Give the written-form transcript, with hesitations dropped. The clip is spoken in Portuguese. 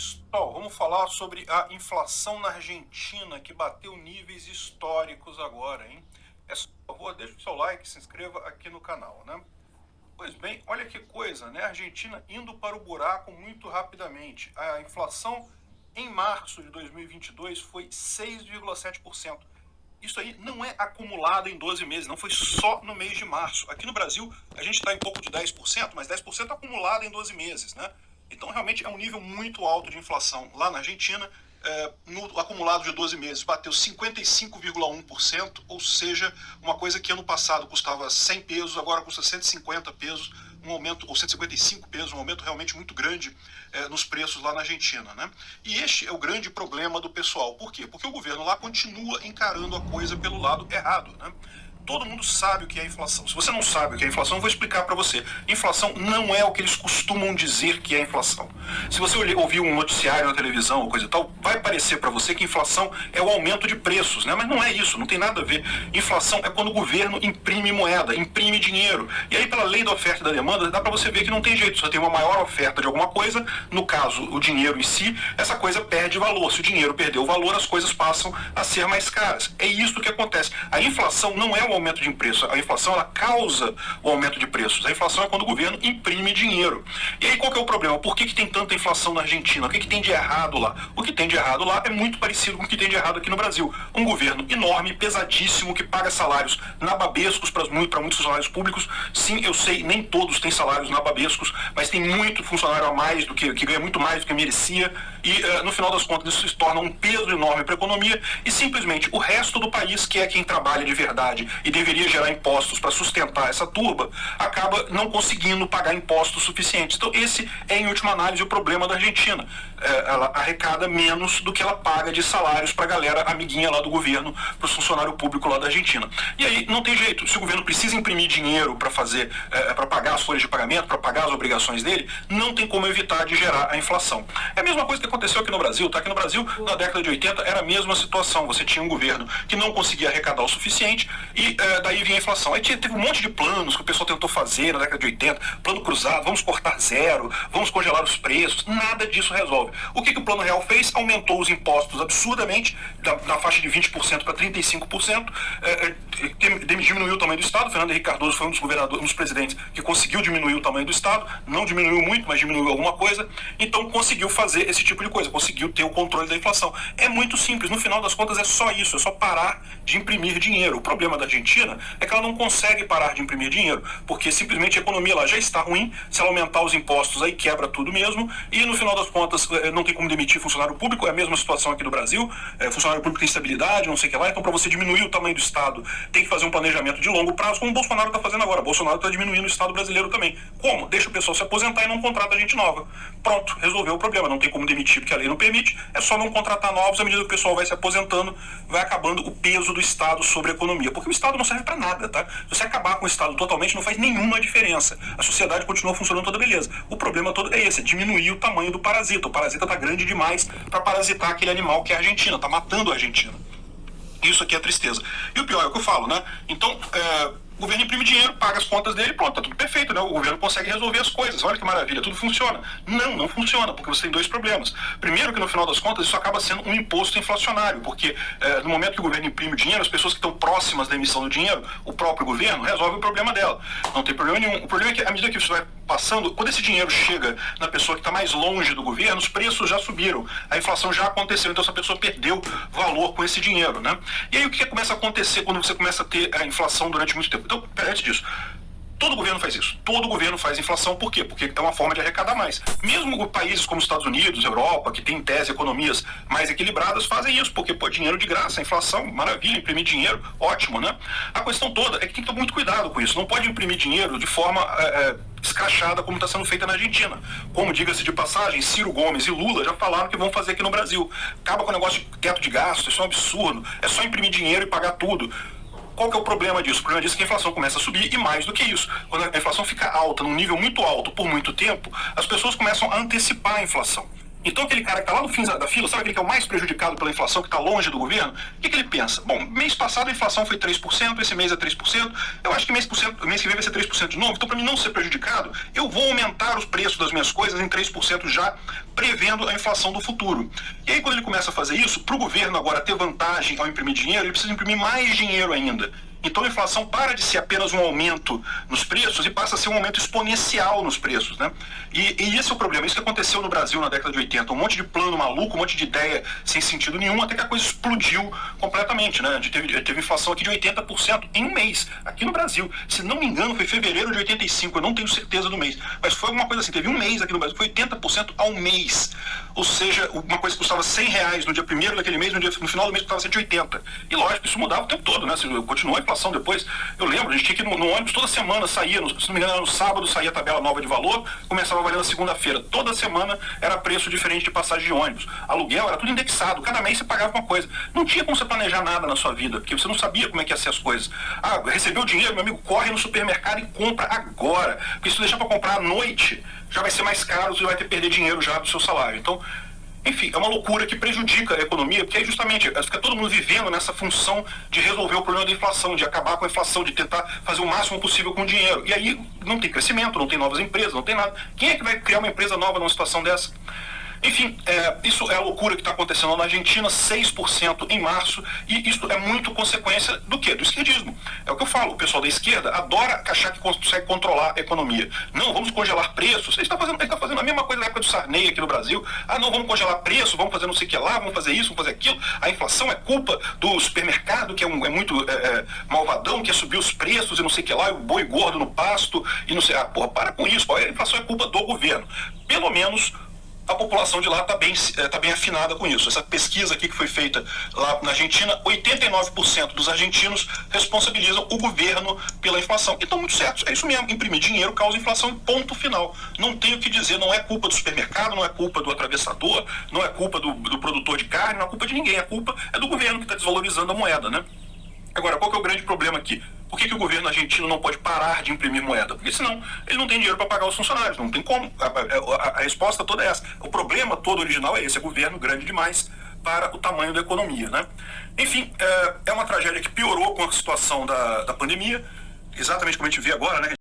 Cristóvão, vamos falar sobre a inflação na Argentina, que bateu níveis históricos agora, hein? Por favor, deixe o seu like, se inscreva aqui no canal, né? Pois bem, olha que coisa, né? A Argentina indo para o buraco muito rapidamente. A inflação em março de 2022 foi 6,7%. Isso aí não é acumulado em 12 meses, não foi só no mês de março. Aqui no Brasil, a gente está em pouco de 10%, mas 10% acumulado em 12 meses, né? Então, realmente, é um nível muito alto de inflação. Lá na Argentina, no acumulado de 12 meses, bateu 55,1%, ou seja, uma coisa que ano passado custava 100 pesos, agora custa 150 pesos, um aumento, ou 155 pesos, um aumento realmente muito grande nos preços lá na Argentina, né? E este é o grande problema do pessoal. Por quê? Porque o governo lá continua encarando a coisa pelo lado errado, né? Todo mundo sabe o que é inflação. Se você não sabe o que é inflação, eu vou explicar para você. Inflação não é o que eles costumam dizer que é inflação. Se você ouvir um noticiário na televisão ou coisa e tal, vai parecer para você que inflação é o aumento de preços, né? Mas não é isso, não tem nada a ver. Inflação é quando o governo imprime moeda, imprime dinheiro. E aí, pela lei da oferta e da demanda, dá para você ver que não tem jeito. Se você tem uma maior oferta de alguma coisa, no caso, o dinheiro em si, essa coisa perde valor. Se o dinheiro perdeu o valor, as coisas passam a ser mais caras. É isso que acontece. A inflação não é o aumento de preço. A inflação, ela causa o aumento de preços. A inflação é quando o governo imprime dinheiro. E aí, qual que é o problema? Por que tem tanta inflação na Argentina? O que tem de errado lá? O que tem de errado lá é muito parecido com o que tem de errado aqui no Brasil. Um governo enorme, pesadíssimo, que paga salários nababescos para muitos funcionários públicos. Sim, eu sei, nem todos têm salários nababescos, mas tem muito funcionário a mais do que ganha muito mais do que merecia. E, no final das contas, isso se torna um peso enorme para a economia e simplesmente o resto do país, que é quem trabalha de verdade e deveria gerar impostos para sustentar essa turba, acaba não conseguindo pagar impostos suficientes. Então esse é, em última análise, o problema da Argentina. Ela arrecada menos do que ela paga de salários para a galera amiguinha lá do governo, para o funcionário público lá da Argentina. E aí não tem jeito. Se o governo precisa imprimir dinheiro para fazer, para pagar as folhas de pagamento, para pagar as obrigações dele, não tem como evitar de gerar a inflação. É a mesma coisa que aconteceu aqui no Brasil, tá? Aqui no Brasil, na década de 80, era a mesma situação. Você tinha um governo que não conseguia arrecadar o suficiente e daí vinha a inflação. Aí teve um monte de planos que o pessoal tentou fazer na década de 80, plano cruzado, vamos cortar zero, vamos congelar os preços, nada disso resolve. O que o Plano Real fez? Aumentou os impostos absurdamente, na faixa de 20% para 35%, diminuiu o tamanho do Estado. Fernando Henrique Cardoso foi um dos presidentes que conseguiu diminuir o tamanho do Estado, não diminuiu muito, mas diminuiu alguma coisa, então conseguiu fazer esse tipo de coisa, conseguiu ter o controle da inflação. É muito simples, no final das contas é só isso, é só parar de imprimir dinheiro. O problema da Argentina é que ela não consegue parar de imprimir dinheiro, porque simplesmente a economia lá já está ruim. Se ela aumentar os impostos, aí quebra tudo mesmo, e no final das contas não tem como demitir funcionário público. É a mesma situação aqui do Brasil. Funcionário público tem estabilidade, não sei o que lá, então para você diminuir o tamanho do Estado, tem que fazer um planejamento de longo prazo, como o Bolsonaro está fazendo agora. O Bolsonaro está diminuindo o Estado brasileiro também. Como? Deixa o pessoal se aposentar e não contrata gente nova. Pronto, resolveu o problema. Não tem como demitir porque a lei não permite, é só não contratar novos. À medida que o pessoal vai se aposentando, vai acabando o peso do Estado sobre a economia, porque o Estado não serve para nada, tá? Se você acabar com o Estado totalmente, não faz nenhuma diferença. A sociedade continua funcionando toda beleza. O problema todo é esse, é diminuir o tamanho do parasita. O parasita tá grande demais para parasitar aquele animal que é a Argentina, tá matando a Argentina. Isso aqui é tristeza. E o pior é o que eu falo, né? Então, o governo imprime dinheiro, paga as contas dele, pronto, tá tudo perfeito, né? O governo consegue resolver as coisas, olha que maravilha, tudo funciona. Não funciona, porque você tem dois problemas. Primeiro que, no final das contas, isso acaba sendo um imposto inflacionário, porque no momento que o governo imprime dinheiro, as pessoas que estão próximas da emissão do dinheiro, o próprio governo, resolve o problema dela. Não tem problema nenhum. O problema é que, à medida que isso vai passando, quando esse dinheiro chega na pessoa que está mais longe do governo, os preços já subiram, a inflação já aconteceu, então essa pessoa perdeu valor com esse dinheiro, né? E aí o que começa a acontecer quando você começa a ter a inflação durante muito tempo? Então, antes disso, todo governo faz isso. Todo governo faz inflação. Por quê? Porque é uma forma de arrecadar mais. Mesmo países como os Estados Unidos, Europa, que tem, em tese, economias mais equilibradas, fazem isso, porque, dinheiro de graça, inflação, maravilha, imprimir dinheiro, ótimo, né? A questão toda é que tem que tomar muito cuidado com isso. Não pode imprimir dinheiro de forma escrachada como está sendo feita na Argentina. Como, diga-se de passagem, Ciro Gomes e Lula já falaram que vão fazer aqui no Brasil. Acaba com o negócio de teto de gasto, isso é um absurdo. É só imprimir dinheiro e pagar tudo. Qual que é o problema disso? O problema disso é que a inflação começa a subir, e mais do que isso, quando a inflação fica alta, num nível muito alto por muito tempo, as pessoas começam a antecipar a inflação. Então aquele cara que está lá no fim da fila, sabe aquele que é o mais prejudicado pela inflação, que está longe do governo, o que ele pensa? Bom, mês passado a inflação foi 3%, esse mês é 3%, eu acho que mês que vem vai ser 3% de novo, então para mim não ser prejudicado, eu vou aumentar os preços das minhas coisas em 3% já, prevendo a inflação do futuro. E aí quando ele começa a fazer isso, para o governo agora ter vantagem ao imprimir dinheiro, ele precisa imprimir mais dinheiro ainda. Então a inflação para de ser apenas um aumento nos preços e passa a ser um aumento exponencial nos preços, né? E esse é o problema, isso que aconteceu no Brasil na década de 80, um monte de plano maluco, um monte de ideia sem sentido nenhum, até que a coisa explodiu completamente, né? Teve inflação aqui de 80% em um mês, aqui no Brasil. Se não me engano, foi fevereiro de 85, eu não tenho certeza do mês, mas foi alguma coisa assim, teve um mês aqui no Brasil, foi 80% ao mês. Ou seja, uma coisa que custava R$100 no dia primeiro daquele mês, no final do mês custava 180. E lógico, isso mudava o tempo todo, né? Continuou a inflação depois. Eu lembro, a gente tinha que ir no ônibus, toda semana saía, se não me engano, no sábado saía a tabela nova de valor, começava a valer na segunda-feira. Toda semana era preço diferente de passagem de ônibus. Aluguel era tudo indexado, cada mês você pagava uma coisa. Não tinha como você planejar nada na sua vida, porque você não sabia como é que ia ser as coisas. Ah, recebeu o dinheiro, meu amigo, corre no supermercado e compra agora. Porque se você deixar para comprar à noite, já vai ser mais caro, você vai ter que perder dinheiro já do seu salário. Então, enfim, é uma loucura que prejudica a economia, porque aí justamente fica todo mundo vivendo nessa função de resolver o problema da inflação, de acabar com a inflação, de tentar fazer o máximo possível com o dinheiro. E aí não tem crescimento, não tem novas empresas, não tem nada. Quem é que vai criar uma empresa nova numa situação dessa? Enfim, isso é a loucura que está acontecendo na Argentina, 6% em março, e isso é muito consequência do quê? Do esquerdismo. É o que eu falo, o pessoal da esquerda adora achar que consegue controlar a economia. Não, vamos congelar preços. Ele está fazendo a mesma coisa na época do Sarney aqui no Brasil. Ah, não, vamos congelar preços, vamos fazer não sei o que lá, vamos fazer isso, vamos fazer aquilo. A inflação é culpa do supermercado, que é muito malvadão, quer subir os preços e não sei o que lá, e o boi gordo no pasto, e não sei. Ah, porra, para com isso, a inflação é culpa do governo. Pelo menos a população de lá está bem afinada com isso. Essa pesquisa aqui que foi feita lá na Argentina, 89% dos argentinos responsabilizam o governo pela inflação. E estão muito certos. É isso mesmo, imprimir dinheiro causa inflação e ponto final. Não tem o que dizer, não é culpa do supermercado, não é culpa do atravessador, não é culpa do produtor de carne, não é culpa de ninguém. A culpa é do governo que está desvalorizando a moeda, né? Agora, qual que é o grande problema aqui? Por que o governo argentino não pode parar de imprimir moeda? Porque senão ele não tem dinheiro para pagar os funcionários, não tem como. A resposta toda é essa. O problema todo original é esse, é governo grande demais para o tamanho da economia, né? Enfim, é uma tragédia que piorou com a situação da pandemia, exatamente como a gente vê agora, né?